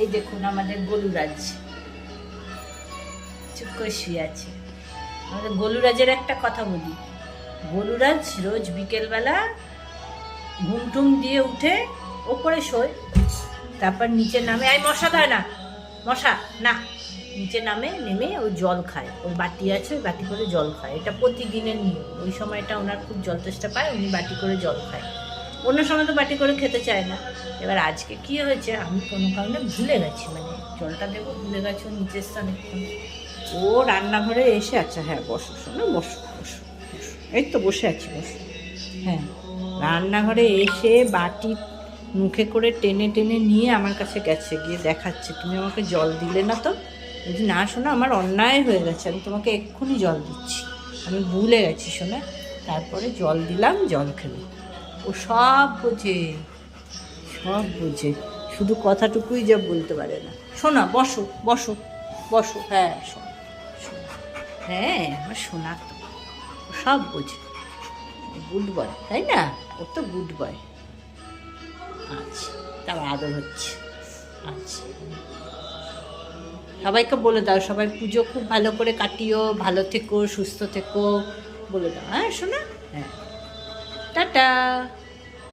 এই দেখুন আমাদের গলুরাজ চুপ করে শুয়ে আছে। আমাদের গলুরাজের একটা কথা বলি, গলুরাজ রোজ বিকেলবেলা ঘুম টুম দিয়ে উঠে ওপরে শোয়, তারপর নিচে নামে, আই মশা ধয় না, মশা না, নিচে নামে, নেমে ও জল খায়, ওর বাটি আছে, ওই বাটি করে জল খায়। এটা প্রতিদিনের নিয়ম। ওই সময়টা ওনার খুব জল তেষ্টা পায়, উনি বাটি করে জল খায়। অন্য সময় তো বাটি করে খেতে চায় না। এবার আজকে কি হয়েছে, আমি কোনো কারণে ভুলে গেছি, মানে জলটা দেবো ভুলে গেছি, ও নিচে এসছে অনেকক্ষণ। ও রান্নাঘরে এসে, আচ্ছা হ্যাঁ বসো শোনো, বসো বসো বসো, এই তো বসে আছি, বসো। হ্যাঁ, রান্নাঘরে এসে বাটি মুখে করে টেনে টেনে নিয়ে আমার কাছে গেছে, গিয়ে দেখাচ্ছে তুমি আমাকে জল দিলে না তো। বলছি না শোনা, আমার অন্যায় হয়ে গেছে, আমি তোমাকে এক্ষুনি জল দিচ্ছি, আমি ভুলে গেছি শোনা। তারপরে জল দিলাম, জল খেলো। ও সব বোঝে, সব বোঝে, শুধু কথাটুকুই যা বলতে পারে না। শোনা বসো বসো বসো, হ্যাঁ শোনো শোনো, হ্যাঁ আমার শোনা তো, ও সব বোঝে, গুড বয় তাই না, ও তো গুড বয়। আচ্ছা, তার আদর হচ্ছে। আচ্ছা, সবাইকে বলে দাও, সবাই পুজো খুব ভালো করে কাটিও, ভালো থেকো, সুস্থ থেকো বলে দাও, হ্যাঁ শোনা, হ্যাঁ টাটা।